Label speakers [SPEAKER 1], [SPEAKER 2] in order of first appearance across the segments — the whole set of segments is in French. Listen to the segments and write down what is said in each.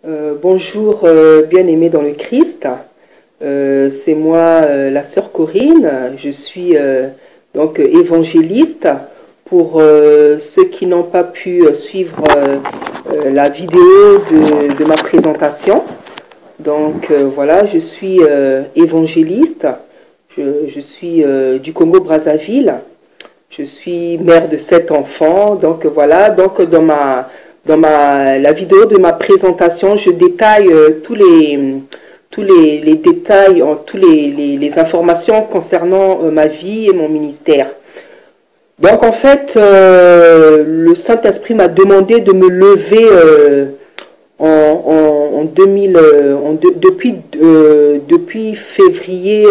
[SPEAKER 1] Bonjour, bien-aimés dans le Christ. C'est moi, la sœur Corinne. Je suis donc évangéliste. Pour ceux qui n'ont pas pu suivre la vidéo de ma présentation. Donc voilà, je suis évangéliste. Je suis du Congo-Brazzaville. Je suis mère de 7 enfants. Donc voilà, donc dans la vidéo de ma présentation, je détaille tous les détails, toutes les informations concernant ma vie et mon ministère. Donc en fait, le Saint-Esprit m'a demandé de me lever depuis février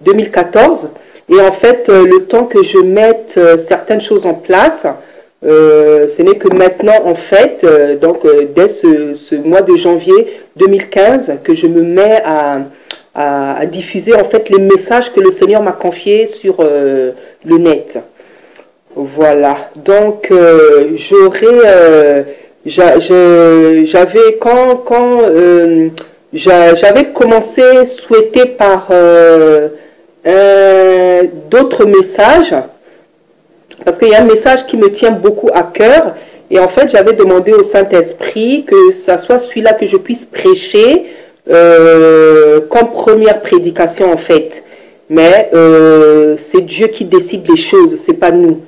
[SPEAKER 1] 2014. Et en fait, le temps que je mette certaines choses en place, ce n'est que maintenant, en fait, dès ce mois de janvier 2015, que je me mets à diffuser en fait les messages que le Seigneur m'a confiés sur le net. Voilà. Donc, j'avais commencé souhaité par d'autres messages. Parce qu'il y a un message qui me tient beaucoup à cœur. Et en fait, j'avais demandé au Saint-Esprit que ça soit celui-là que je puisse prêcher comme première prédication, en fait. Mais c'est Dieu qui décide les choses, c'est pas nous.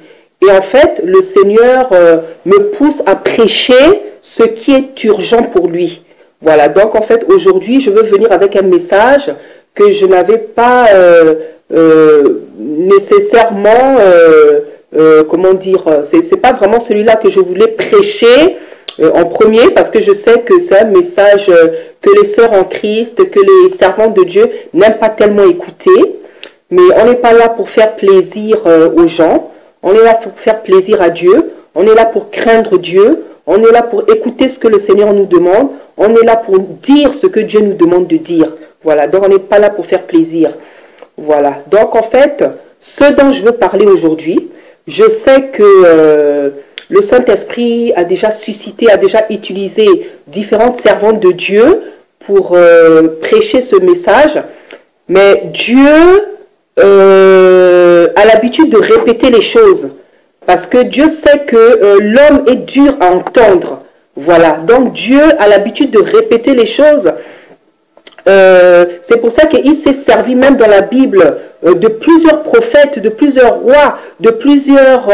[SPEAKER 1] Et en fait, le Seigneur me pousse à prêcher ce qui est urgent pour lui. Voilà, donc en fait, aujourd'hui, je veux venir avec un message que je n'avais pas nécessairement... comment dire, c'est pas vraiment celui-là que je voulais prêcher en premier, parce que je sais que c'est un message que les sœurs en Christ, que les servantes de Dieu n'aiment pas tellement écouter. Mais on n'est pas là pour faire plaisir aux gens, on est là pour faire plaisir à Dieu, on est là pour craindre Dieu, on est là pour écouter ce que le Seigneur nous demande, on est là pour dire ce que Dieu nous demande de dire. Voilà, donc on n'est pas là pour faire plaisir. Voilà, donc en fait, ce dont je veux parler aujourd'hui, je sais que le Saint-Esprit a déjà suscité, a déjà utilisé différentes servantes de Dieu pour prêcher ce message. Mais Dieu a l'habitude de répéter les choses. Parce que Dieu sait que l'homme est dur à entendre. Voilà. Donc Dieu a l'habitude de répéter les choses. C'est pour ça qu'il s'est servi même dans la Bible de plusieurs prophètes, de plusieurs rois, de plusieurs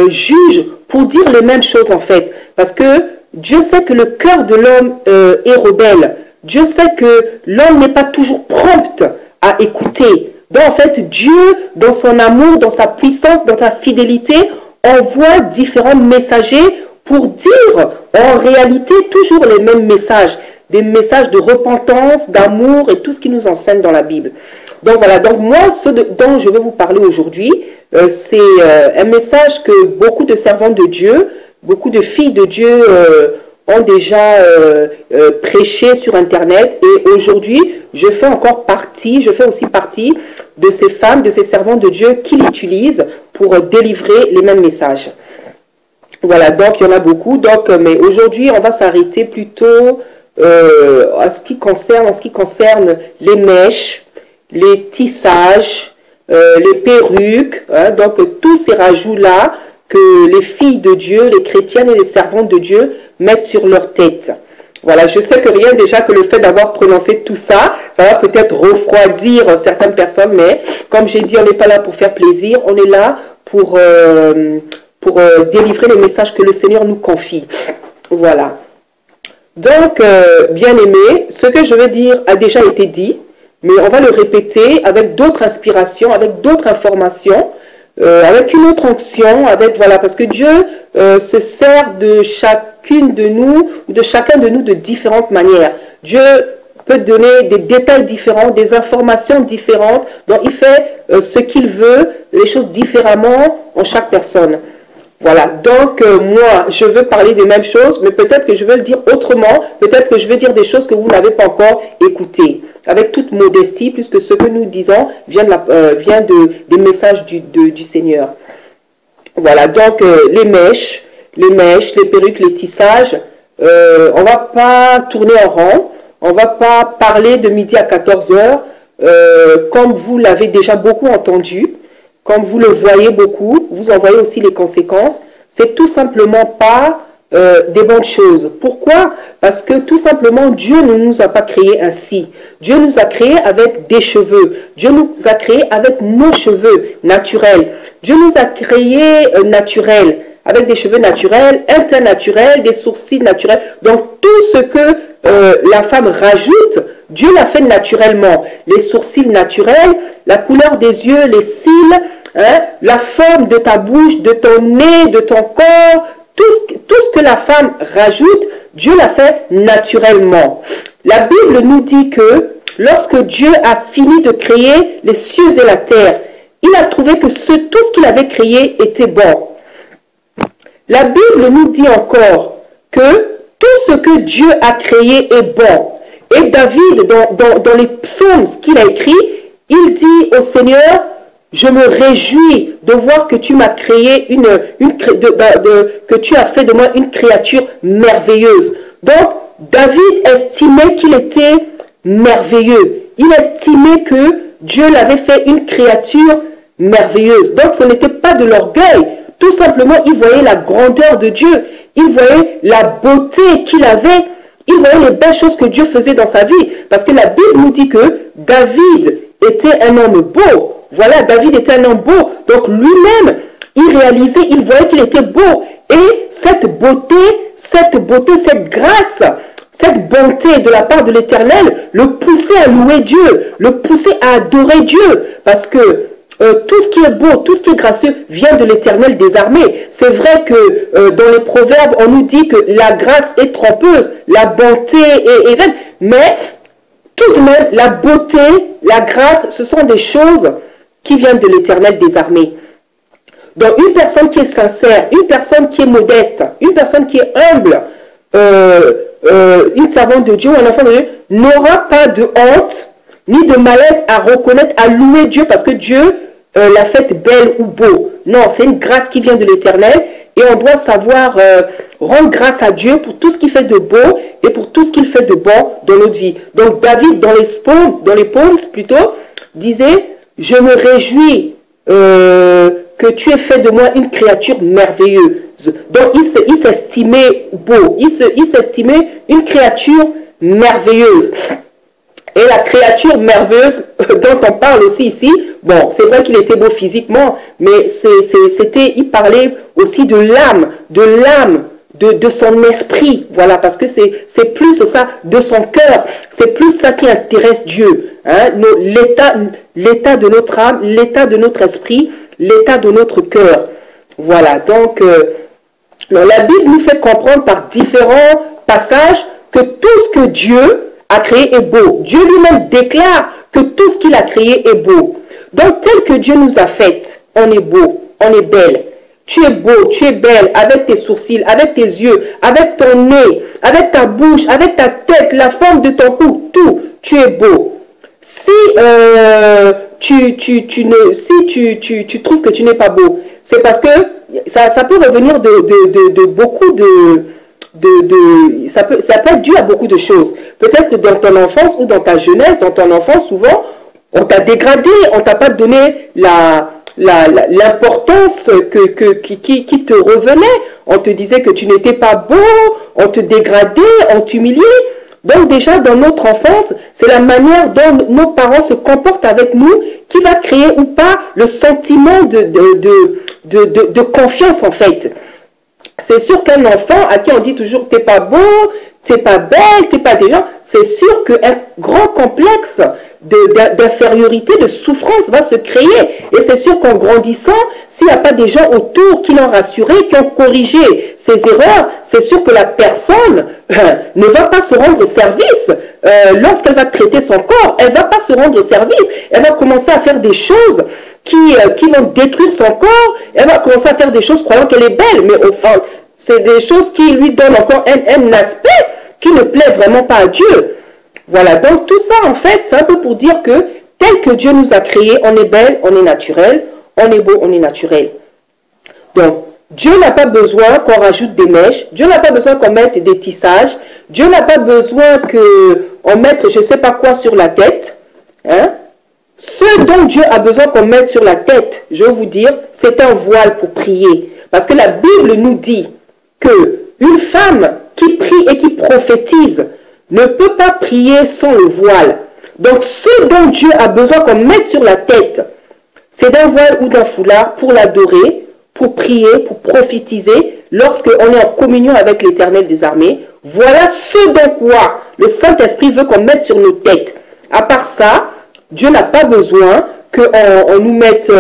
[SPEAKER 1] juges pour dire les mêmes choses en fait. Parce que Dieu sait que le cœur de l'homme est rebelle. Dieu sait que l'homme n'est pas toujours prompt à écouter. Donc en fait, Dieu, dans son amour, dans sa puissance, dans sa fidélité, envoie différents messagers pour dire en réalité toujours les mêmes messages. Des messages de repentance, d'amour et tout ce qui nous enseigne dans la Bible. Donc voilà, donc moi, ce dont je vais vous parler aujourd'hui, c'est un message que beaucoup de servantes de Dieu, beaucoup de filles de Dieu ont déjà prêché sur Internet. Et aujourd'hui, je fais aussi partie de ces femmes, de ces servantes de Dieu qui l'utilisent pour délivrer les mêmes messages. Voilà, donc il y en a beaucoup. Donc, mais aujourd'hui, on va s'arrêter plutôt... en ce qui concerne les mèches, les tissages, les perruques, hein, donc tous ces rajouts-là que les filles de Dieu, les chrétiennes et les servantes de Dieu mettent sur leur tête. Voilà, je sais que rien déjà que le fait d'avoir prononcé tout ça, ça va peut-être refroidir certaines personnes, mais comme j'ai dit, on n'est pas là pour faire plaisir, on est là pour délivrer les messages que le Seigneur nous confie. Voilà. Donc, bien aimé, ce que je veux dire a déjà été dit, mais on va le répéter avec d'autres inspirations, avec d'autres informations, avec une autre onction, voilà, parce que Dieu se sert de chacune de nous, ou de chacun de nous de différentes manières. Dieu peut donner des détails différents, des informations différentes, donc il fait ce qu'il veut, les choses différemment en chaque personne. Voilà, donc moi, je veux parler des mêmes choses, mais peut-être que je veux le dire autrement, peut-être que je veux dire des choses que vous n'avez pas encore écoutées, avec toute modestie, puisque ce que nous disons vient des messages du Seigneur. Voilà, donc les mèches, les perruques, les tissages, on va pas tourner en rond, on va pas parler de midi à 14 heures, comme vous l'avez déjà beaucoup entendu, comme vous le voyez beaucoup, vous en voyez aussi les conséquences. C'est tout simplement pas des bonnes choses. Pourquoi? Parce que tout simplement, Dieu ne nous a pas créés ainsi. Dieu nous a créés avec des cheveux. Dieu nous a créés avec nos cheveux naturels. Dieu nous a créés naturels, avec des cheveux naturels, un teint naturel, des sourcils naturels. Donc tout ce que la femme rajoute, Dieu l'a fait naturellement. Les sourcils naturels, la couleur des yeux, les cils, hein, la forme de ta bouche, de ton nez, de ton corps, tout ce que la femme rajoute, Dieu l'a fait naturellement. La Bible nous dit que lorsque Dieu a fini de créer les cieux et la terre, il a trouvé que tout ce qu'il avait créé était bon. La Bible nous dit encore que tout ce que Dieu a créé est bon. Et David, dans les psaumes qu'il a écrits, il dit au Seigneur, je me réjouis de voir que tu m'as créé que tu as fait de moi une créature merveilleuse. Donc, David estimait qu'il était merveilleux. Il estimait que Dieu l'avait fait une créature merveilleuse. Donc, ce n'était pas de l'orgueil. Tout simplement, il voyait la grandeur de Dieu. Il voyait la beauté qu'il avait. Il voyait les belles choses que Dieu faisait dans sa vie. Parce que la Bible nous dit que David était un homme beau. Voilà, David était un homme beau. Donc lui-même, il réalisait, il voyait qu'il était beau. Et cette beauté, cette grâce, cette bonté de la part de l'Éternel le poussait à louer Dieu, le poussait à adorer Dieu. Parce que tout ce qui est beau, tout ce qui est gracieux vient de l'Éternel des armées. C'est vrai que dans les proverbes, on nous dit que la grâce est trompeuse, la bonté est vaine, mais tout de même, la beauté, la grâce, ce sont des choses qui viennent de l'Éternel des armées. Donc une personne qui est sincère, une personne qui est modeste, une personne qui est humble, une servante de Dieu ou un enfant de Dieu, n'aura pas de honte ni de malaise à reconnaître, à louer Dieu parce que Dieu l'a faite belle ou beau. Non, c'est une grâce qui vient de l'Éternel et on doit savoir rendre grâce à Dieu pour tout ce qu'il fait de beau et pour tout ce qu'il fait de bon dans notre vie. Donc David, dans les psaumes plutôt, disait, je me réjouis que tu aies fait de moi une créature merveilleuse. Donc il s'estimait beau, il s'estimait une créature merveilleuse. Et la créature merveilleuse dont on parle aussi ici, bon, c'est vrai qu'il était beau physiquement, mais il parlait aussi de l'âme, de son esprit, voilà, parce que c'est plus ça, de son cœur, c'est plus ça qui intéresse Dieu, hein, l'état de notre âme, l'état de notre esprit, l'état de notre cœur, voilà, donc la Bible nous fait comprendre par différents passages que tout ce que Dieu a créé est beau. Dieu lui-même déclare que tout ce qu'il a créé est beau. Donc, tel que Dieu nous a fait, on est beau, on est belle. Tu es beau, tu es belle, avec tes sourcils, avec tes yeux, avec ton nez, avec ta bouche, avec ta tête, la forme de ton cou, tout, tu es beau. Si tu trouves que tu n'es pas beau, c'est parce que ça peut revenir de beaucoup ça peut être dû à beaucoup de choses. Peut-être que dans ton enfance ou dans ta jeunesse, dans ton enfance, souvent, on t'a dégradé, on t'a pas donné l'importance qui te revenait. On te disait que tu n'étais pas beau, on te dégradait, on t'humiliait. Donc déjà, dans notre enfance, c'est la manière dont nos parents se comportent avec nous qui va créer ou pas le sentiment de confiance en fait. C'est sûr qu'un enfant à qui on dit toujours t'es pas beau, t'es pas belle, t'es pas déjà, c'est sûr qu'un grand complexe d'infériorité, de souffrance va se créer. Et c'est sûr qu'en grandissant, s'il n'y a pas des gens autour qui l'ont rassuré, qui ont corrigé ses erreurs, c'est sûr que la personne ne va pas se rendre service. Lorsqu'elle va traiter son corps, elle ne va pas se rendre service. Elle va commencer à faire des choses qui vont détruire son corps. Elle va commencer à faire des choses croyant qu'elle est belle. Mais au fond, c'est des choses qui lui donnent encore un aspect qui ne plaît vraiment pas à Dieu. Voilà, donc tout ça en fait, c'est un peu pour dire que tel que Dieu nous a créés, on est belle, on est naturel, on est beau, on est naturel. Donc, Dieu n'a pas besoin qu'on rajoute des mèches. Dieu n'a pas besoin qu'on mette des tissages. Dieu n'a pas besoin qu'on mette je ne sais pas quoi sur la tête. Hein? Ce dont Dieu a besoin qu'on mette sur la tête, je vais vous dire, c'est un voile pour prier. Parce que la Bible nous dit qu'une femme qui prie et qui prophétise ne peut pas prier sans le voile. Donc ce dont Dieu a besoin qu'on mette sur la tête, c'est d'un voile ou d'un foulard pour l'adorer, pour prier, pour prophétiser, lorsqu'on est en communion avec l'Éternel des armées. Voilà ce dont quoi le Saint-Esprit veut qu'on mette sur nos têtes. À part ça, Dieu n'a pas besoin qu'on nous mette,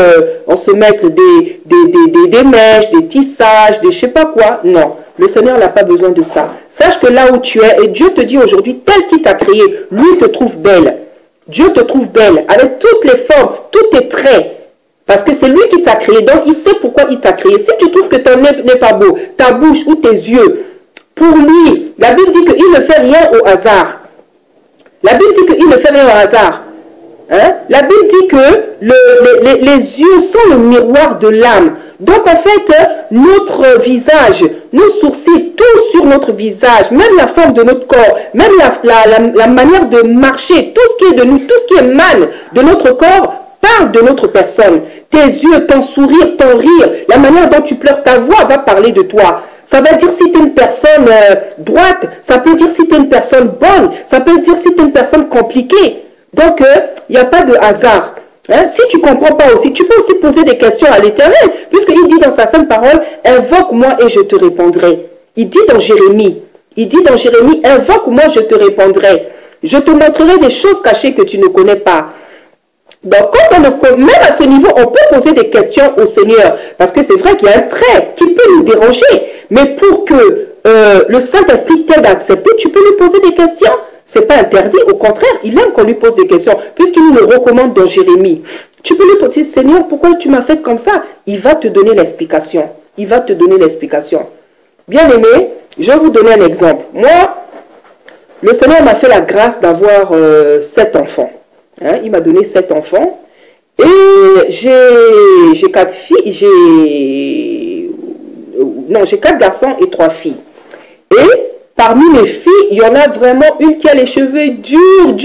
[SPEAKER 1] on se mette des mèches, des tissages, des je sais pas quoi. Non, le Seigneur n'a pas besoin de ça. Sache que là où tu es, et Dieu te dit aujourd'hui, tel qu'il t'a créé, lui te trouve belle. Dieu te trouve belle, avec toutes les formes, tous tes traits. Parce que c'est lui qui t'a créé, donc il sait pourquoi il t'a créé. Si tu trouves que ton nez n'est pas beau, ta bouche ou tes yeux, pour lui, la Bible dit qu'il ne fait rien au hasard. La Bible dit qu'il ne fait rien au hasard. Hein? La Bible dit que les yeux sont le miroir de l'âme. Donc en fait, notre visage, nos sourcils, tout sur notre visage, même la forme de notre corps, même la manière de marcher, tout ce qui est de nous, tout ce qui émane de notre corps, parle de notre personne. Tes yeux, ton sourire, ton rire, la manière dont tu pleures, ta voix va parler de toi. Ça veut dire si tu es une personne droite, ça peut dire si tu es une personne bonne, ça peut dire si tu es une personne compliquée. Donc, il n'y a pas de hasard. Hein? Si tu ne comprends pas aussi, tu peux aussi poser des questions à l'Éternel, puisqu'il dit dans sa sainte parole, invoque-moi et je te répondrai. Il dit dans Jérémie, invoque-moi, je te répondrai. Je te montrerai des choses cachées que tu ne connais pas. Donc, même à ce niveau, on peut poser des questions au Seigneur. Parce que c'est vrai qu'il y a un trait qui peut nous déranger. Mais pour que le Saint-Esprit t'aide à accepter, tu peux lui poser des questions. Ce n'est pas interdit. Au contraire, il aime qu'on lui pose des questions. Puisqu'il nous le recommande dans Jérémie. Tu peux lui poser, Seigneur, pourquoi tu m'as fait comme ça? Il va te donner l'explication. Il va te donner l'explication. Bien aimé, je vais vous donner un exemple. Moi, le Seigneur m'a fait la grâce d'avoir 7 enfants. Hein, il m'a donné 7 enfants. Et j'ai 4 filles, j'ai 4 garçons et 3 filles. Et parmi mes filles, il y en a vraiment une qui a les cheveux durs.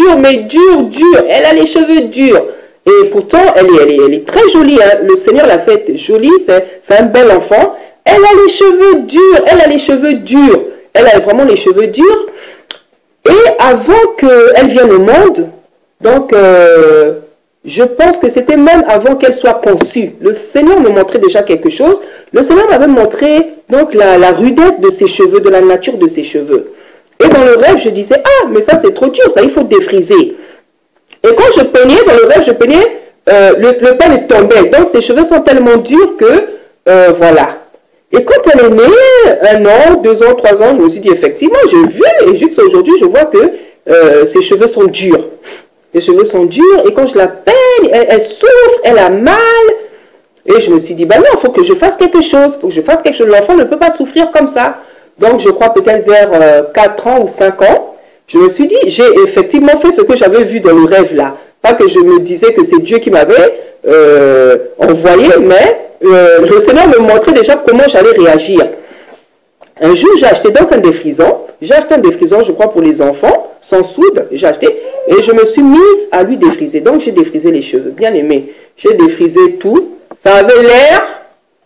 [SPEAKER 1] Elle a les cheveux durs. Et pourtant, elle est très jolie. Hein. Le Seigneur l'a faite jolie, c'est un bel enfant. Elle a les cheveux durs. Elle a vraiment les cheveux durs. Et avant qu'elle vienne au monde, donc, je pense que c'était même avant qu'elle soit conçue. Le Seigneur me montrait déjà quelque chose. Le Seigneur m'avait montré donc la rudesse de ses cheveux, de la nature de ses cheveux. Et dans le rêve, je disais, ah, mais ça c'est trop dur, ça il faut défriser. Et quand je peignais, dans le rêve, je peignais, le peigne tombait. Donc ses cheveux sont tellement durs que, voilà. Et quand elle est née, 1 an, 2 ans, 3 ans, je me suis dit, effectivement, j'ai vu, et jusqu'à aujourd'hui, je vois que ses cheveux sont durs. Les cheveux sont durs et quand je la peigne, elle souffre, elle a mal. Et je me suis dit, ben non, il faut que je fasse quelque chose. L'enfant ne peut pas souffrir comme ça. Donc, je crois peut-être vers 4 ans ou 5 ans, je me suis dit, j'ai effectivement fait ce que j'avais vu dans le rêve là. Pas que je me disais que c'est Dieu qui m'avait envoyé, mais le Seigneur me montrait déjà comment j'allais réagir. Un jour, j'ai acheté donc un défrisant. J'ai acheté un défrisant, je crois, pour les enfants, sans soude. J'ai acheté et je me suis mise à lui défriser. Donc, j'ai défrisé les cheveux. Bien aimé. J'ai défrisé tout. Ça avait l'air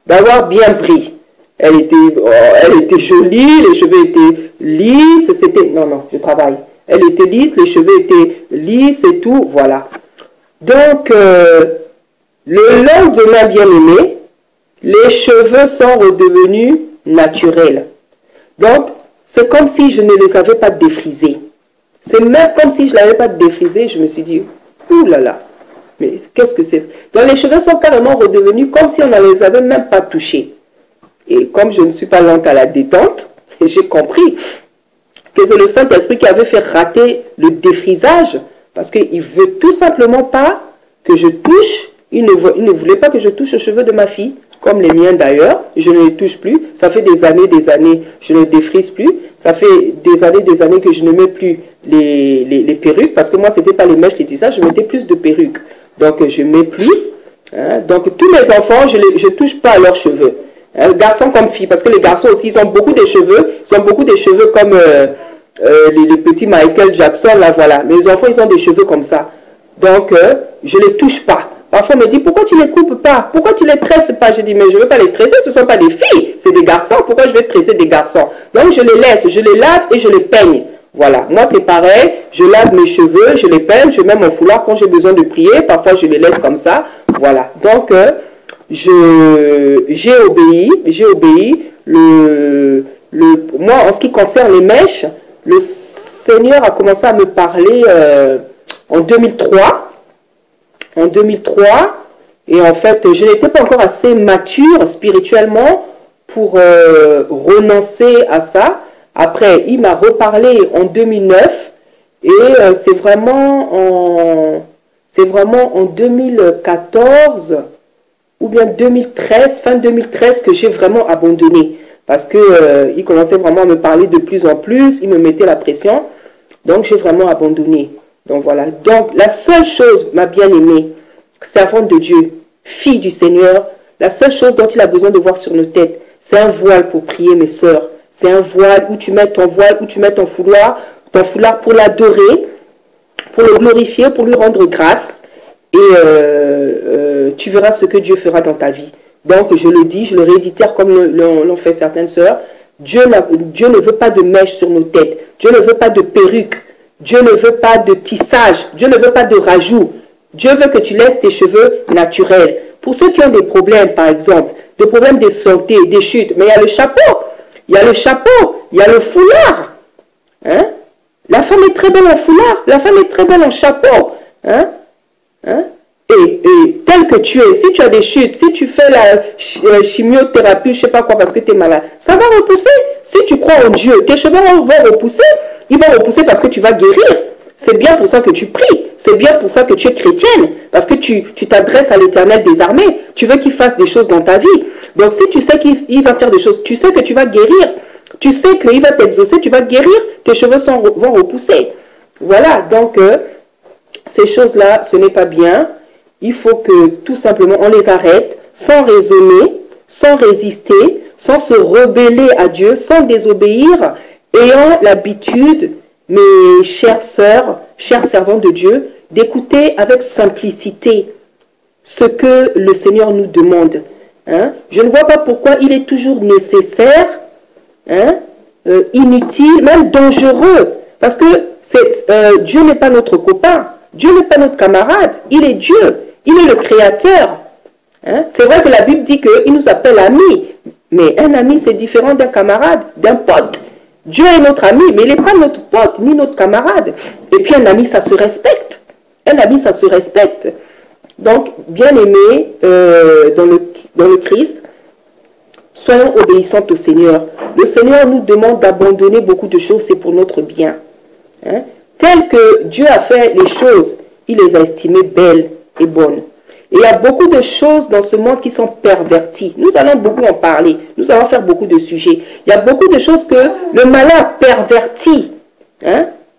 [SPEAKER 1] d'avoir bien pris. Elle était jolie, les cheveux étaient lisses. Non, je travaille. Elle était lisse, les cheveux étaient lisses et tout. Voilà. Donc, le lendemain, bien aimé, les cheveux sont redevenus naturels. Donc, c'est comme si je ne les avais pas défrisés. C'est même comme si je ne l'avais pas défrisé, je me suis dit, ouh là là, mais qu'est-ce que c'est? Donc les cheveux sont carrément redevenus comme si on ne les avait même pas touchés. Et comme je ne suis pas lente à la détente, j'ai compris que c'est le Saint-Esprit qui avait fait rater le défrisage, parce qu'il ne veut tout simplement pas que je touche, il ne voulait pas que je touche aux cheveux de ma fille, comme les miens d'ailleurs, je ne les touche plus, ça fait des années, je ne défrise plus, ça fait des années que je ne mets plus les perruques, parce que moi, ce n'était pas les mèches, c'était ça, je mettais plus de perruques. Donc, je ne mets plus. Hein. Donc, tous mes enfants, je ne touche pas à leurs cheveux. Hein, garçon comme fille, parce que les garçons aussi, ils ont beaucoup de cheveux. Ils ont beaucoup de cheveux comme les petits Michael Jackson, là, voilà. Mais les enfants, ils ont des cheveux comme ça. Donc, je ne les touche pas. Parfois, on me dit, pourquoi tu ne les coupes pas? Pourquoi tu ne les tresses pas? Je dis, mais je ne veux pas les tresser, ce ne sont pas des filles, c'est des garçons. Pourquoi je vais tresser des garçons? Donc, je les laisse, je les lave et je les peigne. Voilà, moi c'est pareil, je lave mes cheveux, je les peigne, je mets mon foulard quand j'ai besoin de prier, parfois je les laisse comme ça. Voilà, donc j'ai obéi. Moi, en ce qui concerne les mèches, le Seigneur a commencé à me parler en 2003. En 2003, et en fait, je n'étais pas encore assez mature spirituellement pour renoncer à ça. Après, il m'a reparlé en 2009, et c'est vraiment en 2014 ou bien 2013, fin 2013, que j'ai vraiment abandonné. Parce que il commençait vraiment à me parler de plus en plus, il me mettait la pression. Donc j'ai vraiment abandonné. Donc voilà. Donc la seule chose, ma bien-aimée, servante de Dieu, fille du Seigneur, la seule chose dont il a besoin de voir sur nos têtes, c'est un voile pour prier, mes sœurs. C'est un voile où tu mets ton voile, où tu mets ton foulard pour l'adorer, pour le glorifier, pour lui rendre grâce. Et tu verras ce que Dieu fera dans ta vie. Donc, je le dis, je le réitère comme l'ont fait certaines sœurs. Dieu ne veut pas de mèches sur nos têtes. Dieu ne veut pas de perruques. Dieu ne veut pas de tissage. Dieu ne veut pas de rajout. Dieu veut que tu laisses tes cheveux naturels. Pour ceux qui ont des problèmes, par exemple, des problèmes de santé, des chutes, mais il y a le chapeau. Il y a le chapeau. Il y a le foulard. Hein? La femme est très belle en foulard. La femme est très belle en chapeau. Hein? Hein? Et tel que tu es, si tu as des chutes, si tu fais la chimiothérapie, je ne sais pas quoi, parce que tu es malade, ça va repousser. Si tu crois en Dieu, tes cheveux vont repousser. Ils vont repousser parce que tu vas guérir. C'est bien pour ça que tu pries. C'est bien pour ça que tu es chrétienne. Parce que tu t'adresses à l'Éternel des armées. Tu veux qu'il fasse des choses dans ta vie. Donc si tu sais qu'il va faire des choses, tu sais que tu vas guérir. Tu sais qu'il va t'exaucer, tu vas guérir. Tes cheveux vont repousser. Voilà, donc ces choses-là, ce n'est pas bien. Il faut que tout simplement on les arrête sans raisonner, sans résister, sans se rebeller à Dieu, sans désobéir, ayant l'habitude, mes chères sœurs, chers servants de Dieu, d'écouter avec simplicité ce que le Seigneur nous demande. Hein? Je ne vois pas pourquoi il est toujours nécessaire, inutile, même dangereux, parce que Dieu n'est pas notre copain, Dieu n'est pas notre camarade, il est Dieu. Il est le créateur. Hein? C'est vrai que la Bible dit qu'il nous appelle amis. Mais un ami, c'est différent d'un camarade, d'un pote. Dieu est notre ami, mais il n'est pas notre pote, ni notre camarade. Et puis un ami, ça se respecte. Un ami, ça se respecte. Donc, bien-aimés dans le Christ, soyons obéissants au Seigneur. Le Seigneur nous demande d'abandonner beaucoup de choses, c'est pour notre bien. Hein? Tel que Dieu a fait les choses, il les a estimées belles et bonnes. Et il y a beaucoup de choses dans ce monde qui sont perverties. Nous allons beaucoup en parler. Nous allons faire beaucoup de sujets. Il y a beaucoup de choses que le malin a perverties,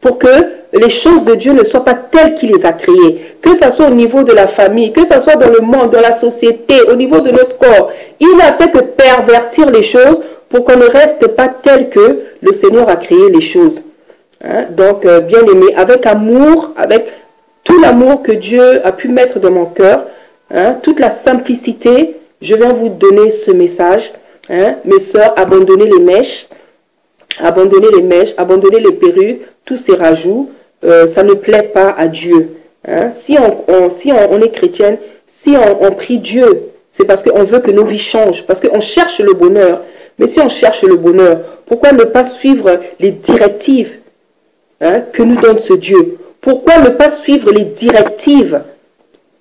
[SPEAKER 1] pour que les choses de Dieu ne soient pas telles qu'il les a créées. Que ce soit au niveau de la famille, que ce soit dans le monde, dans la société, au niveau de notre corps. Il n'a fait que pervertir les choses pour qu'on ne reste pas tel que le Seigneur a créé les choses. Donc, bien aimé, avec amour, avec tout l'amour que Dieu a pu mettre dans mon cœur, toute la simplicité, je viens vous donner ce message. Mes sœurs, abandonnez les mèches, abandonnez les perruques, tous ces rajouts, ça ne plaît pas à Dieu. Si on est chrétienne, si on prie Dieu, c'est parce qu'on veut que nos vies changent, parce qu'on cherche le bonheur. Mais si on cherche le bonheur, pourquoi ne pas suivre les directives que nous donne ce Dieu? Pourquoi ne pas suivre les directives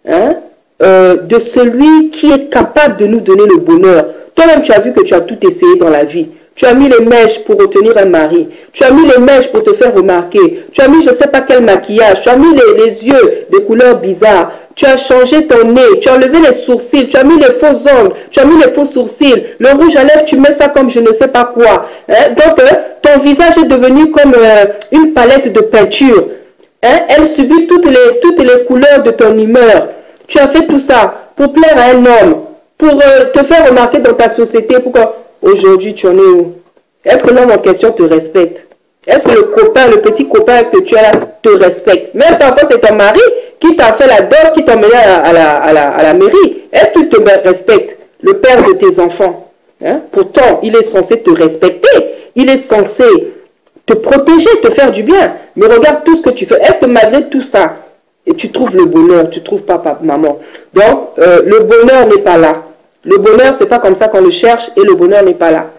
[SPEAKER 1] de celui qui est capable de nous donner le bonheur? Toi-même, tu as vu que tu as tout essayé dans la vie. Tu as mis les mèches pour obtenir un mari. Tu as mis les mèches pour te faire remarquer. Tu as mis je ne sais pas quel maquillage. Tu as mis les yeux de couleurs bizarres. Tu as changé ton nez. Tu as enlevé les sourcils. Tu as mis les faux ongles. Tu as mis les faux sourcils. Le rouge à lèvres, tu mets ça comme je ne sais pas quoi. Donc, ton visage est devenu comme une palette de peinture. Elle subit toutes les couleurs de ton humeur. Tu as fait tout ça pour plaire à un homme, pour te faire remarquer dans ta société. Pourquoi aujourd'hui tu en es où? Est-ce que l'homme en question te respecte? Est-ce que le copain, le petit copain que tu as là, te respecte? Même parfois c'est ton mari qui t'a fait la dot, qui t'a emmené à la mairie. Est-ce qu'il te respecte? Le père de tes enfants. Hein? Pourtant, il est censé te respecter. Il est censé te protéger, te faire du bien. Mais regarde tout ce que tu fais. Est-ce que malgré tout ça, et tu trouves le bonheur, tu trouves pas maman? Donc, le bonheur n'est pas là. Le bonheur, c'est pas comme ça qu'on le cherche et le bonheur n'est pas là.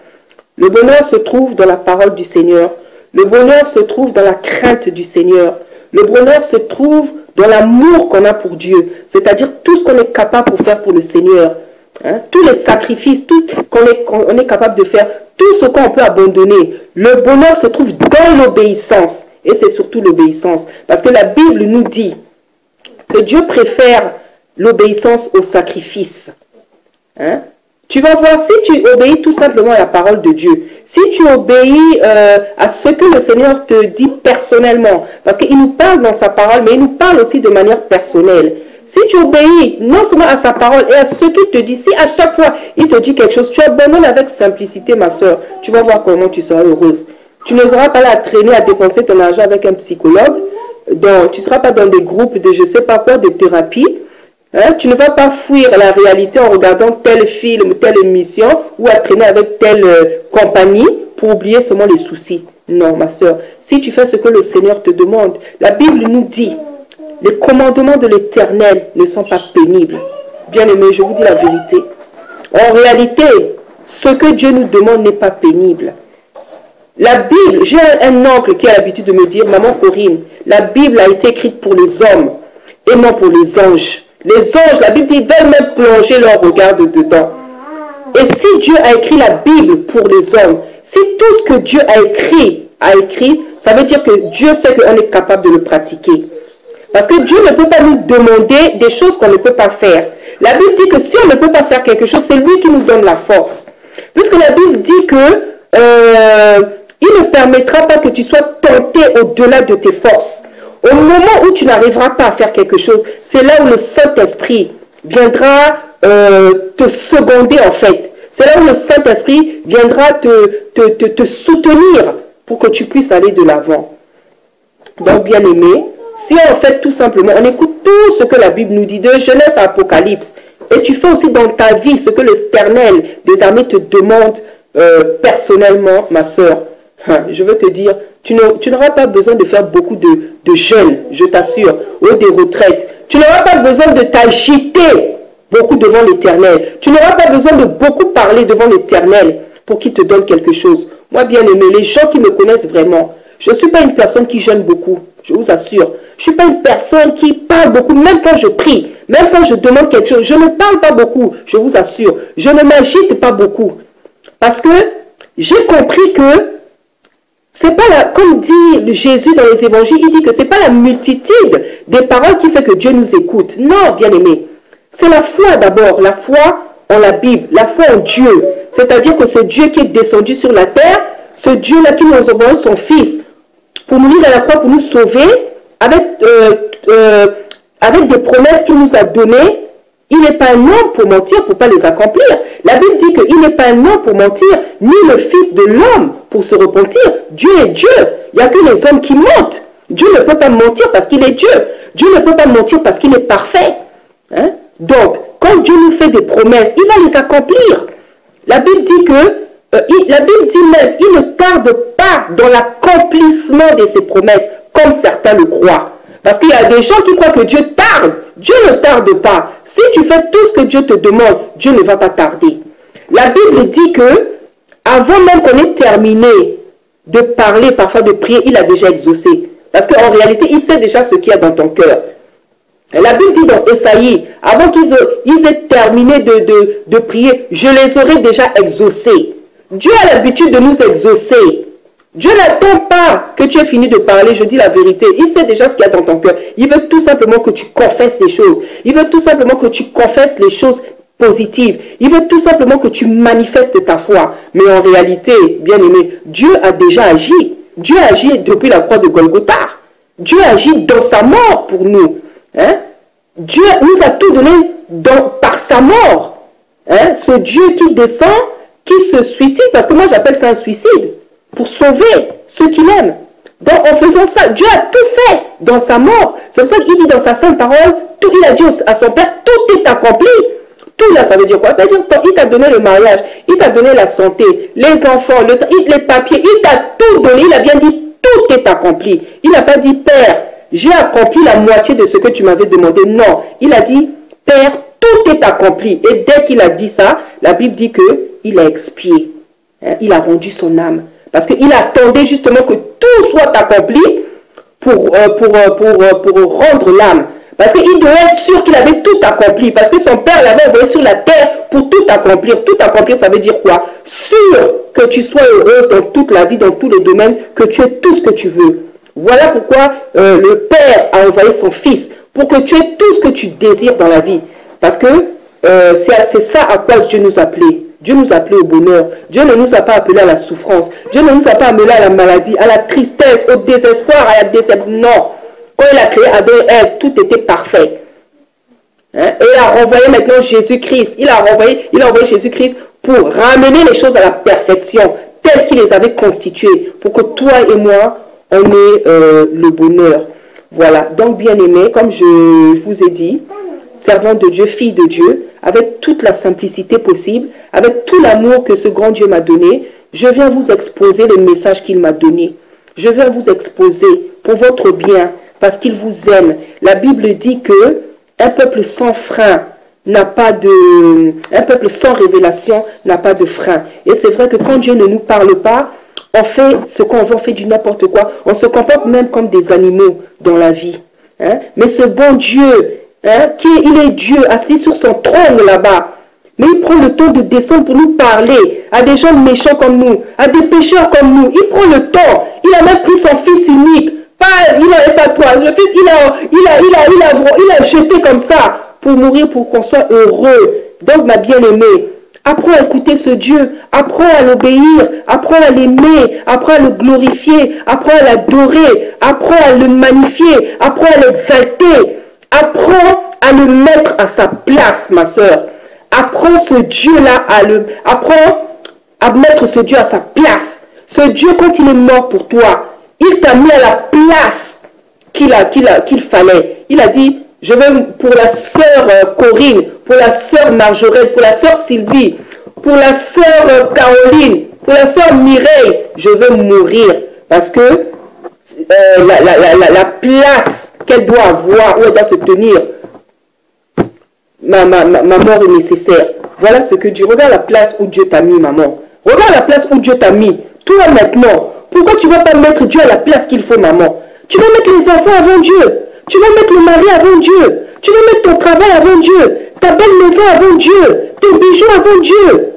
[SPEAKER 1] Le bonheur se trouve dans la parole du Seigneur. Le bonheur se trouve dans la crainte du Seigneur. Le bonheur se trouve dans l'amour qu'on a pour Dieu. C'est-à-dire tout ce qu'on est capable de faire pour le Seigneur. Hein? Tous les sacrifices, tout qu'on est capable de faire, tout ce qu'on peut abandonner. Le bonheur se trouve dans l'obéissance. Et c'est surtout l'obéissance. Parce que la Bible nous dit que Dieu préfère l'obéissance au sacrifice. Hein? Tu vas voir, si tu obéis tout simplement à la parole de Dieu, si tu obéis à ce que le Seigneur te dit personnellement, parce qu'il nous parle dans sa parole, mais il nous parle aussi de manière personnelle. Si tu obéis non seulement à sa parole et à ce qu'il te dit, si à chaque fois il te dit quelque chose, tu abandonnes avec simplicité, ma soeur, tu vas voir comment tu seras heureuse. Tu n'auras pas là à traîner, à dépenser ton argent avec un psychologue, donc tu ne seras pas dans des groupes de je ne sais pas quoi, de thérapie. Hein? Tu ne vas pas fuir la réalité en regardant tel film, telle émission ou à traîner avec telle compagnie pour oublier seulement les soucis. Non, ma soeur, si tu fais ce que le Seigneur te demande, la Bible nous dit, les commandements de l'Éternel ne sont pas pénibles. Bien-aimés, je vous dis la vérité. En réalité, ce que Dieu nous demande n'est pas pénible. La Bible, j'ai un oncle qui a l'habitude de me dire, maman Corinne, la Bible a été écrite pour les hommes et non pour les anges. Les anges, la Bible dit, ils veulent même plonger leur regard dedans. Et si Dieu a écrit la Bible pour les hommes, si tout ce que Dieu a écrit, ça veut dire que Dieu sait qu'on est capable de le pratiquer. Parce que Dieu ne peut pas nous demander des choses qu'on ne peut pas faire. La Bible dit que si on ne peut pas faire quelque chose, c'est lui qui nous donne la force. Puisque la Bible dit que il ne permettra pas que tu sois tenté au-delà de tes forces. Au moment où tu n'arriveras pas à faire quelque chose, c'est là où le Saint-Esprit viendra te seconder en fait. C'est là où le Saint-Esprit viendra te soutenir pour que tu puisses aller de l'avant. Donc, bien aimé, si on fait tout simplement, on écoute tout ce que la Bible nous dit, de Genèse à Apocalypse, et tu fais aussi dans ta vie ce que l'Éternel des armées te demande personnellement, ma soeur, je veux te dire, tu n'auras pas besoin de faire beaucoup de jeûnes, je t'assure, ou des retraites. Tu n'auras pas besoin de t'agiter beaucoup devant l'Éternel. Tu n'auras pas besoin de beaucoup parler devant l'Éternel pour qu'il te donne quelque chose. Moi, bien aimé, les gens qui me connaissent vraiment, je ne suis pas une personne qui jeûne beaucoup, je vous assure. Je ne suis pas une personne qui parle beaucoup, même quand je prie, même quand je demande quelque chose. Je ne parle pas beaucoup, je vous assure. Je ne m'agite pas beaucoup. Parce que j'ai compris que c'est pas la, comme dit Jésus dans les évangiles, il dit que c'est pas la multitude des paroles qui fait que Dieu nous écoute. Non, bien aimé. C'est la foi d'abord, la foi en la Bible, la foi en Dieu. C'est-à-dire que ce Dieu qui est descendu sur la terre, ce Dieu-là qui nous a envoyé son Fils pour mourir à la croix, pour nous sauver, avec des promesses qu'il nous a données. Il n'est pas un homme pour mentir, pour ne pas les accomplir. La Bible dit qu'il n'est pas un homme pour mentir, ni le Fils de l'homme pour se repentir. Dieu est Dieu. Il n'y a que les hommes qui mentent. Dieu ne peut pas mentir parce qu'il est Dieu. Dieu ne peut pas mentir parce qu'il est parfait. Hein? Donc, quand Dieu nous fait des promesses, il va les accomplir. La Bible dit la Bible dit même, il ne tarde pas dans l'accomplissement de ses promesses, comme certains le croient. Parce qu'il y a des gens qui croient que Dieu tarde. Dieu ne tarde pas. Si tu fais tout ce que Dieu te demande, Dieu ne va pas tarder. La Bible dit que, avant même qu'on ait terminé de parler, parfois de prier, il a déjà exaucé. Parce qu'en réalité, il sait déjà ce qu'il y a dans ton cœur. La Bible dit dans Ésaïe, avant qu'ils aient terminé de prier, je les aurais déjà exaucés. Dieu a l'habitude de nous exaucer. Dieu n'attend pas que tu aies fini de parler, je dis la vérité. Il sait déjà ce qu'il y a dans ton cœur. Il veut tout simplement que tu confesses les choses. Il veut tout simplement que tu confesses les choses positives. Il veut tout simplement que tu manifestes ta foi. Mais en réalité, bien aimé, Dieu a déjà agi. Dieu a agi depuis la croix de Golgotha. Dieu agit dans sa mort pour nous. Hein? Dieu nous a tout donné par sa mort. Hein? Ce Dieu qui descend, qui se suicide, parce que moi j'appelle ça un suicide, pour sauver ceux qu'il aime. Donc en faisant ça, Dieu a tout fait dans sa mort. C'est pour ça qu'il dit dans sa sainte parole, tout, il a dit à son Père, tout est accompli. Tout là, ça veut dire quoi? Ça veut dire qu'il t'a donné le mariage, il t'a donné la santé, les enfants, les papiers, il t'a tout donné, il a bien dit, tout est accompli. Il n'a pas dit, Père, j'ai accompli la moitié de ce que tu m'avais demandé. Non, il a dit, Père, tout est accompli. Et dès qu'il a dit ça, la Bible dit qu'il a expié. Hein, il a rendu son âme. Parce qu'il attendait justement que tout soit accompli pour rendre l'âme. Parce qu'il devait être sûr qu'il avait tout accompli. Parce que son père l'avait envoyé sur la terre pour tout accomplir. Tout accomplir, ça veut dire quoi? Sûr que tu sois heureuse dans toute la vie, dans tous les domaines, que tu aies tout ce que tu veux. Voilà pourquoi le Père a envoyé son Fils. Pour que tu aies tout ce que tu désires dans la vie. Parce que c'est ça à quoi Dieu nous appelait. Dieu nous appelait au bonheur. Dieu ne nous a pas appelés à la souffrance. Dieu ne nous a pas appelés à la maladie, à la tristesse, au désespoir, à la déception. Non. Quand il a créé Adam et Ève, tout était parfait. Hein? Et il a renvoyé maintenant Jésus-Christ. Il a envoyé Jésus-Christ pour ramener les choses à la perfection, telles qu'il les avait constituées, pour que toi et moi, on ait le bonheur. Voilà. Donc, bien-aimés, comme je vous ai dit, servant de Dieu, fille de Dieu, avec toute la simplicité possible, avec tout l'amour que ce grand Dieu m'a donné, je viens vous exposer le message qu'il m'a donné. Je viens vous exposer pour votre bien, parce qu'il vous aime. La Bible dit que un peuple sans frein n'a pas de... Un peuple sans révélation n'a pas de frein. Et c'est vrai que quand Dieu ne nous parle pas, on fait ce qu'on veut, on fait du n'importe quoi. On se comporte même comme des animaux dans la vie. Hein? Mais ce bon Dieu, hein, il est Dieu assis sur son trône là-bas. Mais il prend le temps de descendre pour nous parler à des gens méchants comme nous, à des pécheurs comme nous. Il prend le temps. Il a même pris son fils unique. Il n'avait pas toi. Le fils, il a jeté comme ça pour mourir, pour qu'on soit heureux. Donc, ma bien-aimée, apprends à écouter ce Dieu. Apprends à l'obéir. Apprends à l'aimer. Apprends à le glorifier. Apprends à l'adorer. Apprends à le magnifier. Apprends à l'exalter. Apprends à le mettre à sa place, ma soeur. Apprends ce Dieu-là apprends à mettre ce Dieu à sa place. Ce Dieu, quand il est mort pour toi, il t'a mis à la place qu'il fallait. Il a dit, je vais pour la sœur Corinne, pour la sœur Marjorette, pour la sœur Sylvie, pour la sœur Caroline, pour la sœur Mireille, je vais mourir. Parce que la place qu'elle doit avoir, où elle doit se tenir, ma mort est nécessaire. Voilà ce que Dieu... Regarde la place où Dieu t'a mis, maman. Regarde la place où Dieu t'a mis. Toi maintenant, pourquoi tu ne vas pas mettre Dieu à la place qu'il faut, maman? Tu vas mettre les enfants avant Dieu. Tu vas mettre le mari avant Dieu. Tu vas mettre ton travail avant Dieu. Ta belle maison avant Dieu. Tes bijoux avant Dieu.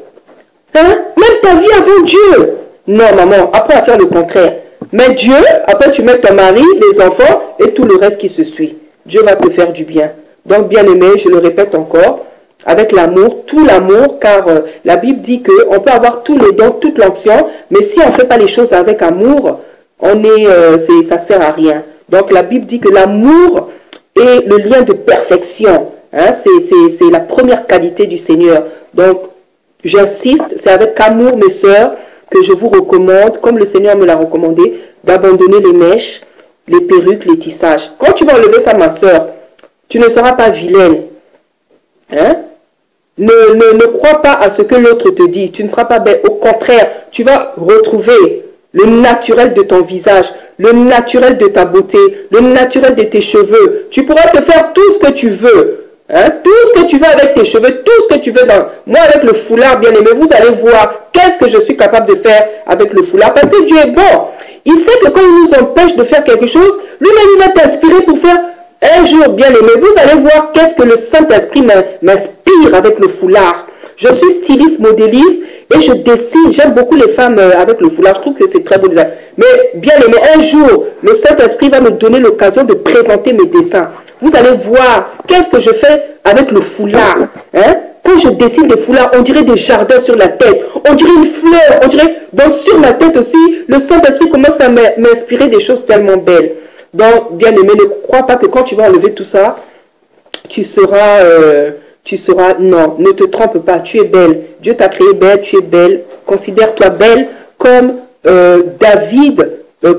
[SPEAKER 1] Hein? Même ta vie avant Dieu. Non, maman, apprends à faire le contraire. Mais Dieu, après tu mets ton mari, les enfants et tout le reste qui se suit. Dieu va te faire du bien. Donc, bien aimé, je le répète encore, avec l'amour, tout l'amour, car la Bible dit qu'on peut avoir tous les dons, toute l'onction, mais si on ne fait pas les choses avec amour, ça ne sert à rien. Donc, la Bible dit que l'amour est le lien de perfection. Hein, c'est la première qualité du Seigneur. Donc, j'insiste, c'est avec amour, mes sœurs, que je vous recommande, comme le Seigneur me l'a recommandé, d'abandonner les mèches, les perruques, les tissages. Quand tu vas enlever ça, ma sœur, tu ne seras pas vilaine. Hein? Ne crois pas à ce que l'autre te dit. Tu ne seras pas belle. Au contraire, tu vas retrouver le naturel de ton visage, le naturel de ta beauté, le naturel de tes cheveux. Tu pourras te faire tout ce que tu veux. Hein? Tout ce que tu veux avec tes cheveux, tout ce que tu veux. Moi, avec le foulard, bien aimé, vous allez voir qu'est-ce que je suis capable de faire avec le foulard. Parce que Dieu est bon. Il sait que quand il nous empêche de faire quelque chose, lui-même, il va t'inspirer pour faire... Un jour, bien aimé, vous allez voir qu'est-ce que le Saint-Esprit m'inspire avec le foulard. Je suis styliste, modéliste et je dessine. J'aime beaucoup les femmes avec le foulard. Je trouve que c'est très beau design. Mais bien aimé, un jour, le Saint-Esprit va me donner l'occasion de présenter mes dessins. Vous allez voir qu'est-ce que je fais avec le foulard. Hein? Quand je dessine des foulards, on dirait des jardins sur la tête. On dirait une fleur. On dirait... Donc sur ma tête aussi, le Saint-Esprit commence à m'inspirer des choses tellement belles. Donc, bien aimé, ne crois pas que quand tu vas enlever tout ça, tu seras tu seras... Non, ne te trompe pas, tu es belle. Dieu t'a créé belle, tu es belle. Considère-toi belle comme David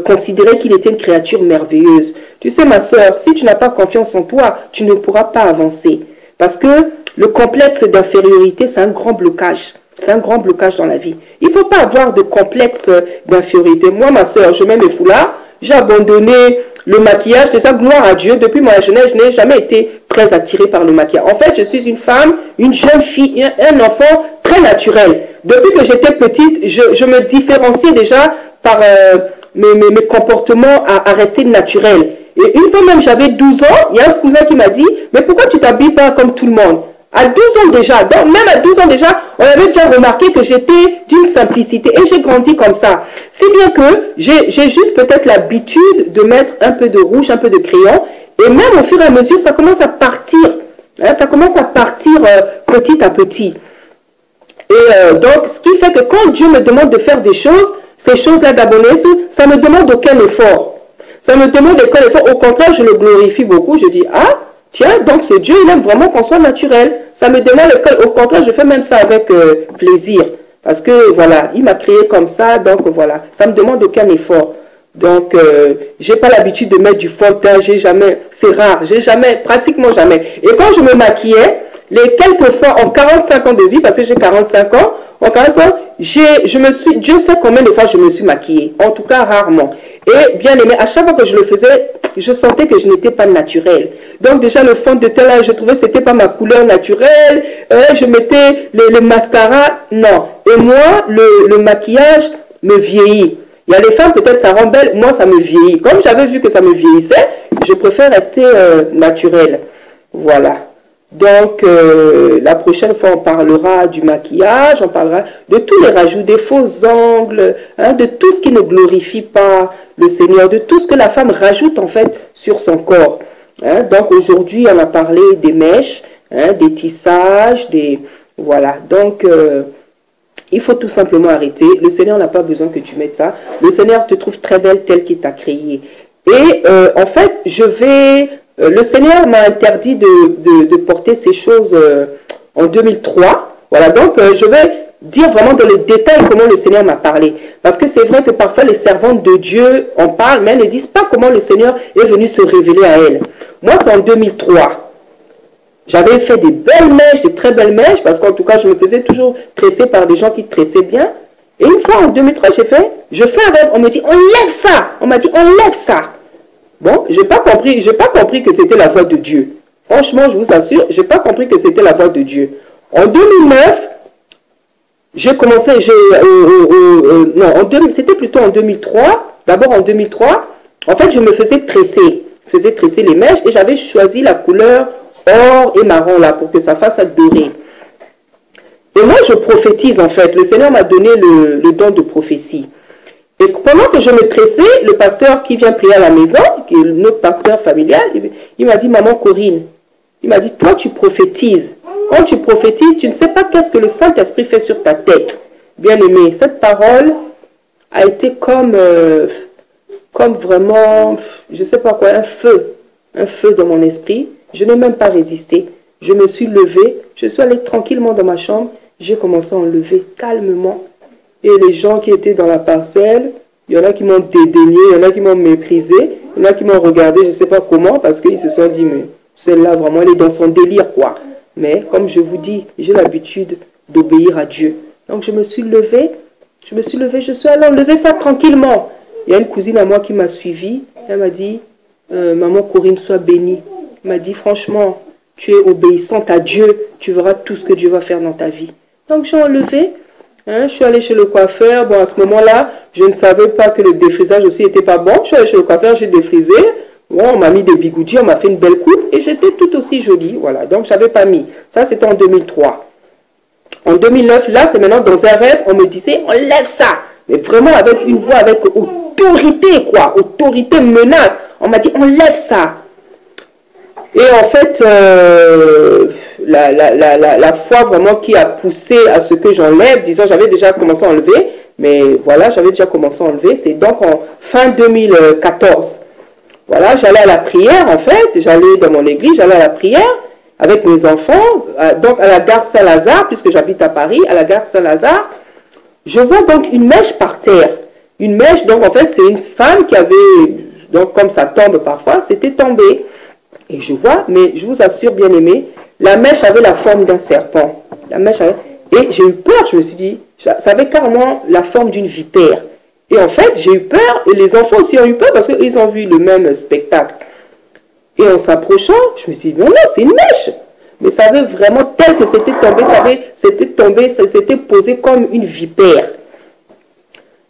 [SPEAKER 1] considérait qu'il était une créature merveilleuse. Tu sais, ma soeur, si tu n'as pas confiance en toi, tu ne pourras pas avancer. Parce que le complexe d'infériorité, c'est un grand blocage. C'est un grand blocage dans la vie. Il ne faut pas avoir de complexe d'infériorité. Moi, ma soeur, je mets mes foulards. J'ai abandonné le maquillage. Déjà, gloire à Dieu. Depuis ma jeunesse, je n'ai jamais été très attirée par le maquillage. En fait, je suis une femme, une jeune fille, un enfant très naturel. Depuis que j'étais petite, je me différenciais déjà par mes comportements à rester naturel. Et une fois même, j'avais 12 ans, il y a un cousin qui m'a dit, mais pourquoi tu t'habilles pas comme tout le monde? À 12 ans déjà, donc même à 12 ans déjà, on avait déjà remarqué que j'étais d'une simplicité et j'ai grandi comme ça. Si bien que j'ai juste peut-être l'habitude de mettre un peu de rouge, un peu de crayon, et même au fur et à mesure, ça commence à partir. Hein, ça commence à partir petit à petit. Et donc, ce qui fait que quand Dieu me demande de faire des choses, ces choses-là d'abonner, ça ne me demande aucun effort. Ça me demande aucun effort. Au contraire, je le glorifie beaucoup. Je dis, ah, tiens, donc ce Dieu, il aime vraiment qu'on soit naturel. Ça me demande, au contraire, je fais même ça avec plaisir. Parce que, voilà, il m'a créé comme ça, donc voilà, ça ne me demande aucun effort. Donc, j'ai pas l'habitude de mettre du fond de teint, j'ai jamais, c'est rare, j'ai jamais, pratiquement jamais. Et quand je me maquillais, les quelques fois, en 45 ans de vie, parce que j'ai 45 ans, en 45 ans, Dieu sait combien de fois je me suis maquillée. En tout cas, rarement. Et bien aimé, à chaque fois que je le faisais, je sentais que je n'étais pas naturelle. Donc déjà, le fond de teint, là, je trouvais que ce n'était pas ma couleur naturelle. Je mettais le mascara. Non. Et moi, le maquillage me vieillit. Il y a des femmes, peut-être ça rend belle. Moi, ça me vieillit. Comme j'avais vu que ça me vieillissait, je préfère rester naturelle. Voilà. Donc, la prochaine fois, on parlera du maquillage, on parlera de tous les rajouts, des faux angles, hein, de tout ce qui ne glorifie pas le Seigneur, de tout ce que la femme rajoute en fait sur son corps. Hein. Donc, aujourd'hui, on a parlé des mèches, hein, des tissages, des... Voilà. Donc, il faut tout simplement arrêter. Le Seigneur n'a pas besoin que tu mettes ça. Le Seigneur te trouve très belle telle qu'il t'a créée. Et en fait, le Seigneur m'a interdit de porter ces choses en 2003. Voilà, donc je vais dire vraiment dans le détail comment le Seigneur m'a parlé. Parce que c'est vrai que parfois les servantes de Dieu en parlent, mais elles ne disent pas comment le Seigneur est venu se révéler à elles. Moi, c'est en 2003. J'avais fait des belles mèches, des très belles mèches, parce qu'en tout cas, je me faisais toujours tresser par des gens qui tressaient bien. Et une fois en 2003, je fais un rêve, on me dit, enlève ça. On m'a dit, enlève ça. Bon, j'ai pas compris que c'était la voix de Dieu. Franchement, je vous assure, j'ai pas compris que c'était la voix de Dieu. En 2009, j'ai commencé, c'était plutôt en 2003. D'abord en 2003, en fait, je me faisais tresser. Je faisais tresser les mèches et j'avais choisi la couleur or et marron là pour que ça fasse doré. Et moi, je prophétise en fait. Le Seigneur m'a donné le don de prophétie. Et pendant que je me tressais, le pasteur qui vient prier à la maison, qui est notre pasteur familial, il m'a dit, maman Corinne, il m'a dit, toi tu prophétises. Quand tu prophétises, tu ne sais pas qu'est-ce que le Saint-Esprit fait sur ta tête. Bien aimé, cette parole a été comme vraiment, je ne sais pas quoi, un feu dans mon esprit. Je n'ai même pas résisté. Je me suis levée, je suis allée tranquillement dans ma chambre, j'ai commencé à enlever calmement. Et les gens qui étaient dans la parcelle, il y en a qui m'ont dédaigné, il y en a qui m'ont méprisé, il y en a qui m'ont regardé, je ne sais pas comment, parce qu'ils se sont dit, mais celle-là, vraiment, elle est dans son délire, quoi. Mais, comme je vous dis, j'ai l'habitude d'obéir à Dieu. Donc, je me suis levée, je suis allée enlever ça tranquillement. Il y a une cousine à moi qui m'a suivie, elle m'a dit, maman Corinne, sois bénie. Elle m'a dit, franchement, tu es obéissante à Dieu, tu verras tout ce que Dieu va faire dans ta vie. Donc, j'ai enlevé. Hein, je suis allée chez le coiffeur. Bon, à ce moment-là, je ne savais pas que le défrisage aussi n'était pas bon. Je suis allée chez le coiffeur, j'ai défrisé. Bon, on m'a mis des bigoudis, on m'a fait une belle coupe et j'étais tout aussi jolie. Voilà, donc je n'avais pas mis. Ça, c'était en 2003. En 2009, là, c'est maintenant dans un rêve, on me disait, enlève ça. Mais vraiment avec une voix, avec autorité, quoi. Autorité, menace. On m'a dit, enlève ça. Et en fait, la foi vraiment qui a poussé à ce que j'enlève, disons, j'avais déjà commencé à enlever, mais voilà, j'avais déjà commencé à enlever, c'est donc en fin 2014. Voilà, j'allais à la prière, en fait, j'allais dans mon église, j'allais à la prière, avec mes enfants, donc à la gare Saint-Lazare, puisque j'habite à Paris, à la gare Saint-Lazare, je vois donc une mèche par terre. Une mèche, donc en fait, c'est une femme qui avait, donc comme ça tombe parfois, c'était tombé. Et je vois, mais je vous assure, bien aimé, la mèche avait la forme d'un serpent. La mèche avait... Et j'ai eu peur, je me suis dit, ça avait carrément la forme d'une vipère. Et en fait, j'ai eu peur, et les enfants aussi ont eu peur, parce qu'ils ont vu le même spectacle. Et en s'approchant, je me suis dit, non, c'est une mèche. Mais ça avait vraiment, tel que c'était tombé, ça s'était posé comme une vipère.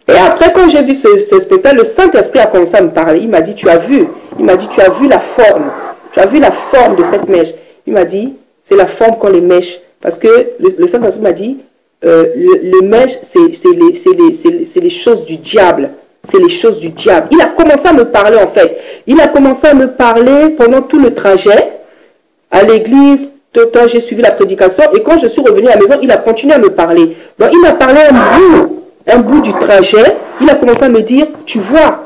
[SPEAKER 1] Et après, quand j'ai vu ce spectacle, le Saint-Esprit a commencé à me parler. Il m'a dit, tu as vu? Il m'a dit, tu as vu la forme? Tu as vu la forme de cette mèche? Il m'a dit, c'est la forme qu'ont les mèches. Parce que le Saint-Esprit m'a dit, les mèches, c'est les choses du diable. C'est les choses du diable. Il a commencé à me parler, en fait. Il a commencé à me parler pendant tout le trajet. À l'église, tout le temps, j'ai suivi la prédication. Et quand je suis revenu à la maison, il a continué à me parler. Donc, il m'a parlé un bout du trajet. Il a commencé à me dire, tu vois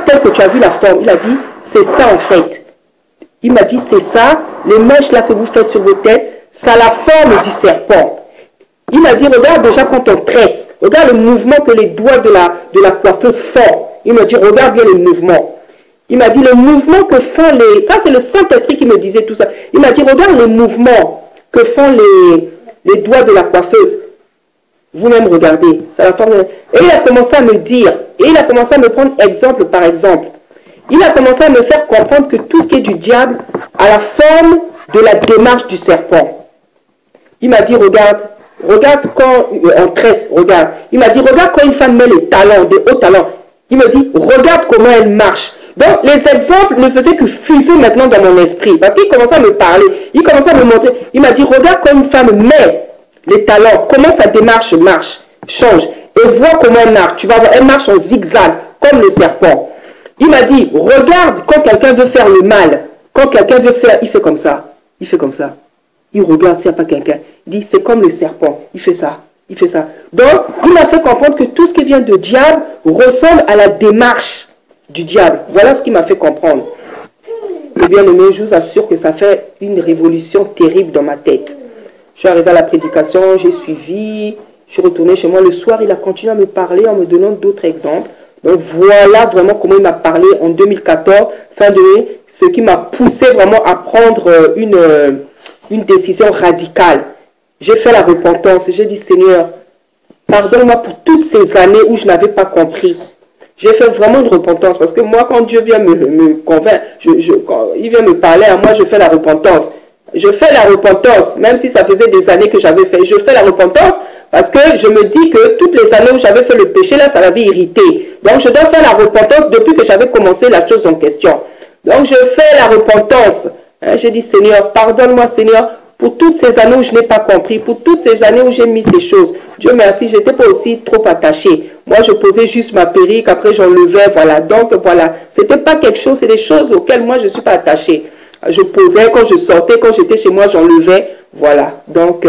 [SPEAKER 1] tel que tu as vu la forme. Il a dit, c'est ça, en fait. Il m'a dit, c'est ça, les mèches là que vous faites sur vos têtes, ça a la forme du serpent. Il m'a dit, regarde déjà quand on tresse, regarde le mouvement que les doigts de la coiffeuse font. Il m'a dit, regarde bien le mouvement. Il m'a dit, le mouvement que font les... Ça, c'est le Saint-Esprit qui me disait tout ça. Il m'a dit, regarde le mouvement que font les doigts de la coiffeuse. Vous-même regardez. Ça la forme... Et il a commencé à me dire, et il a commencé à me prendre exemple par exemple. Il a commencé à me faire comprendre que tout ce qui est du diable a la forme de la démarche du serpent. Il m'a dit, regarde quand on tresse, regarde. Il m'a dit, regarde quand une femme met les talons, des hauts talons. Il me dit, regarde comment elle marche. Donc, les exemples ne faisaient que fuser maintenant dans mon esprit. Parce qu'il commençait à me parler, il commençait à me montrer. Il m'a dit, regarde quand une femme met les talons, comment sa démarche change. Et vois comment elle marche. Tu vas voir, elle marche en zigzag, comme le serpent. Il m'a dit, regarde quand quelqu'un veut faire le mal. Quand quelqu'un veut faire, il fait comme ça. Il fait comme ça. Il regarde s'il n'y a pas quelqu'un. Il dit, c'est comme le serpent. Il fait ça. Il fait ça. Donc, il m'a fait comprendre que tout ce qui vient de diable ressemble à la démarche du diable. Voilà ce qui m'a fait comprendre. Et bien aimé, je vous assure que ça fait une révolution terrible dans ma tête. Je suis arrivé à la prédication, j'ai suivi, je suis retourné chez moi. Le soir, il a continué à me parler en me donnant d'autres exemples. Donc voilà vraiment comment il m'a parlé en 2014, fin d'année, ce qui m'a poussé vraiment à prendre une décision radicale. J'ai fait la repentance et j'ai dit, Seigneur, pardonne-moi pour toutes ces années où je n'avais pas compris. J'ai fait vraiment une repentance parce que moi, quand Dieu vient me convaincre, quand il vient me parler à moi, je fais la repentance. Je fais la repentance, même si ça faisait des années que j'avais fait. Je fais la repentance parce que je me dis que toutes les années où j'avais fait le péché, là, ça m'avait irrité. Donc, je dois faire la repentance depuis que j'avais commencé la chose en question. Donc, je fais la repentance. J'ai dit, Seigneur, pardonne-moi, Seigneur, pour toutes ces années où je n'ai pas compris, pour toutes ces années où j'ai mis ces choses. Dieu merci, je n'étais pas aussi trop attachée. Moi, je posais juste ma perruque, après j'enlevais, voilà. Donc, voilà. C'était pas quelque chose, c'est des choses auxquelles moi, je ne suis pas attachée. Je posais, quand je sortais, quand j'étais chez moi, j'enlevais, voilà. Donc,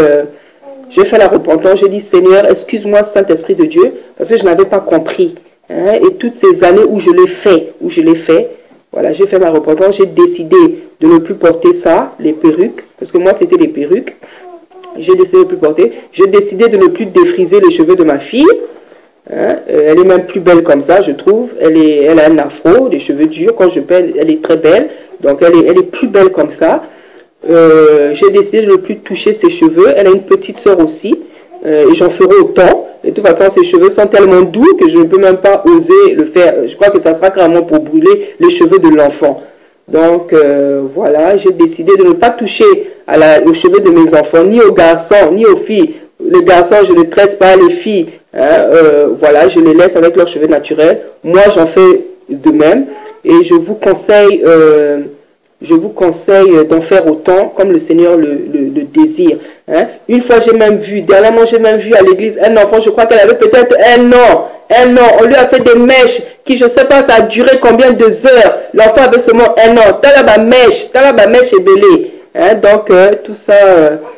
[SPEAKER 1] j'ai fait la repentance, j'ai dit, Seigneur, excuse-moi, Saint-Esprit de Dieu, parce que je n'avais pas compris. Hein, et toutes ces années où je l'ai fait, voilà, j'ai fait ma repentance, j'ai décidé de ne plus porter ça, les perruques, parce que moi, c'était les perruques. J'ai décidé de ne plus porter. J'ai décidé de ne plus défriser les cheveux de ma fille. Hein, elle est même plus belle comme ça, je trouve. Elle a un afro, des cheveux durs. Quand je pèle, elle est très belle. Donc, elle est plus belle comme ça. J'ai décidé de ne plus toucher ses cheveux. Elle a une petite sœur aussi. Et j'en ferai autant. De toute façon, ses cheveux sont tellement doux que je ne peux même pas oser le faire. Je crois que ça sera carrément pour brûler les cheveux de l'enfant. Donc, voilà, j'ai décidé de ne pas toucher aux cheveux de mes enfants, ni aux garçons, ni aux filles. Les garçons, je ne tresse pas, les filles, hein, voilà, je les laisse avec leurs cheveux naturels. Moi, j'en fais de même. Et je vous conseille d'en faire autant comme le Seigneur le désire. Hein. Une fois, dernièrement, j'ai même vu à l'église un enfant, je crois qu'elle avait peut-être un an. On lui a fait des mèches qui, je ne sais pas, ça a duré combien de heures. L'enfant avait seulement un an. Talaba mèche et belé. Hein. Donc, tout ça,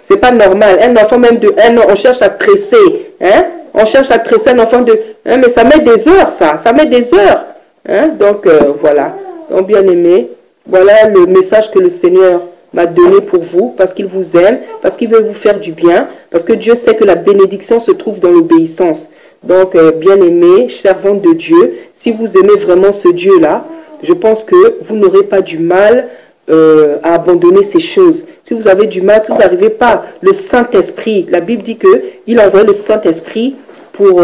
[SPEAKER 1] c'est pas normal. Un enfant même de un an, on cherche à tresser. Hein. On cherche à tresser un enfant de... Hein, mais ça met des heures, ça met des heures. Hein. Donc, voilà. Donc, bien aimé, voilà le message que le Seigneur m'a donné pour vous, parce qu'il vous aime, parce qu'il veut vous faire du bien, parce que Dieu sait que la bénédiction se trouve dans l'obéissance. Donc, bien-aimés, servante de Dieu, si vous aimez vraiment ce Dieu-là, je pense que vous n'aurez pas du mal à abandonner ces choses. Si vous avez du mal, si vous n'arrivez pas, le Saint-Esprit, la Bible dit qu'il a envoyé le Saint-Esprit pour,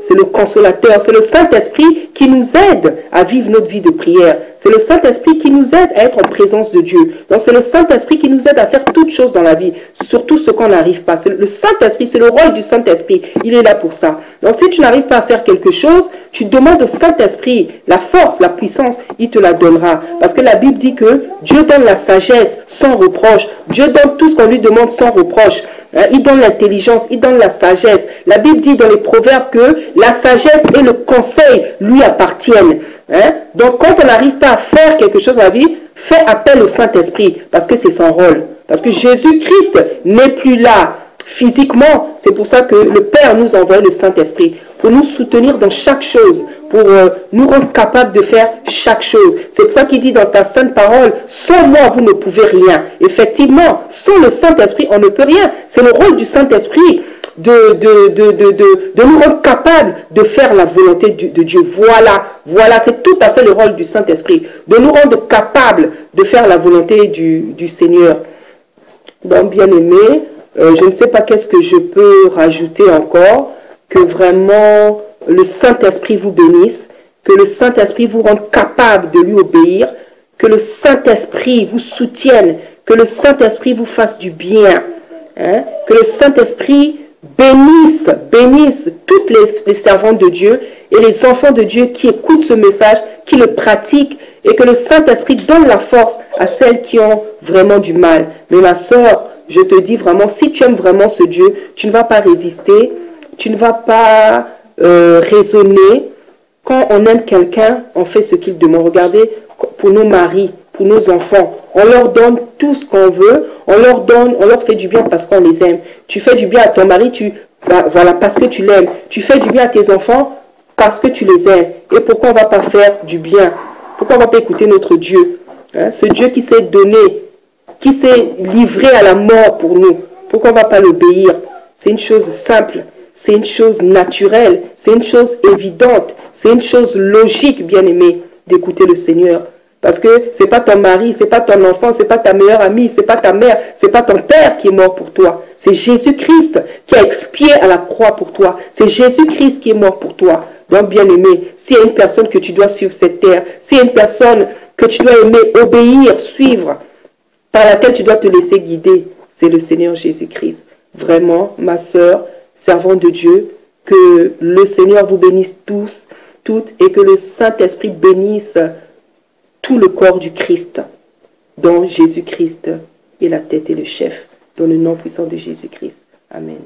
[SPEAKER 1] c'est le consolateur, c'est le Saint-Esprit qui nous aide à vivre notre vie de prière. C'est le Saint-Esprit qui nous aide à être en présence de Dieu. Donc c'est le Saint-Esprit qui nous aide à faire toutes choses dans la vie, surtout ce qu'on n'arrive pas. C'est le Saint-Esprit, c'est le rôle du Saint-Esprit. Il est là pour ça. Donc si tu n'arrives pas à faire quelque chose, tu demandes au Saint-Esprit la force, la puissance, il te la donnera. Parce que la Bible dit que Dieu donne la sagesse sans reproche. Dieu donne tout ce qu'on lui demande sans reproche. Il donne l'intelligence, il donne la sagesse. La Bible dit dans les proverbes que la sagesse et le conseil lui appartiennent. Donc quand on n'arrive pas à faire quelque chose dans la vie, fais appel au Saint-Esprit parce que c'est son rôle. Parce que Jésus-Christ n'est plus là physiquement. C'est pour ça que le Père nous envoie le Saint-Esprit pour nous soutenir dans chaque chose, pour nous rendre capables de faire chaque chose. C'est pour ça qu'il dit dans ta sainte parole, sans moi vous ne pouvez rien. Effectivement, sans le Saint-Esprit on ne peut rien. C'est le rôle du Saint-Esprit de nous rendre capables de faire la volonté de Dieu. Voilà, c'est tout à fait le rôle du Saint-Esprit, de nous rendre capables de faire la volonté du Seigneur. Donc, bien aimé, je ne sais pas qu'est-ce que je peux rajouter encore, que vraiment le Saint-Esprit vous bénisse, que le Saint-Esprit vous rende capable de lui obéir, que le Saint-Esprit vous soutienne, que le Saint-Esprit vous fasse du bien, que le Saint-Esprit bénisse toutes les servantes de Dieu et les enfants de Dieu qui écoutent ce message, qui le pratiquent, et que le Saint-Esprit donne la force à celles qui ont vraiment du mal. Mais ma soeur, je te dis vraiment, si tu aimes vraiment ce Dieu, tu ne vas pas résister, tu ne vas pas raisonner. Quand on aime quelqu'un, on fait ce qu'il demande. Regardez, pour nos maris, pour nos enfants, on leur donne tout ce qu'on veut, on leur fait du bien parce qu'on les aime. Tu fais du bien à ton mari, voilà, parce que tu l'aimes. Tu fais du bien à tes enfants parce que tu les aimes. Et pourquoi on ne va pas faire du bien? Pourquoi on ne va pas écouter notre Dieu? Ce Dieu qui s'est donné, qui s'est livré à la mort pour nous. Pourquoi on ne va pas l'obéir? C'est une chose simple, c'est une chose naturelle, c'est une chose évidente, c'est une chose logique, bien-aimé, d'écouter le Seigneur. Parce que ce n'est pas ton mari, ce n'est pas ton enfant, ce n'est pas ta meilleure amie, ce n'est pas ta mère, ce n'est pas ton père qui est mort pour toi. C'est Jésus-Christ qui a expié à la croix pour toi. C'est Jésus-Christ qui est mort pour toi. Donc, bien-aimé, s'il y a une personne que tu dois suivre cette terre, s'il y a une personne que tu dois aimer, obéir, suivre, par laquelle tu dois te laisser guider, c'est le Seigneur Jésus-Christ. Vraiment, ma sœur, servante de Dieu, que le Seigneur vous bénisse tous, toutes, et que le Saint-Esprit bénisse tout le corps du Christ, dont Jésus-Christ est la tête et le chef, dans le nom puissant de Jésus-Christ. Amen.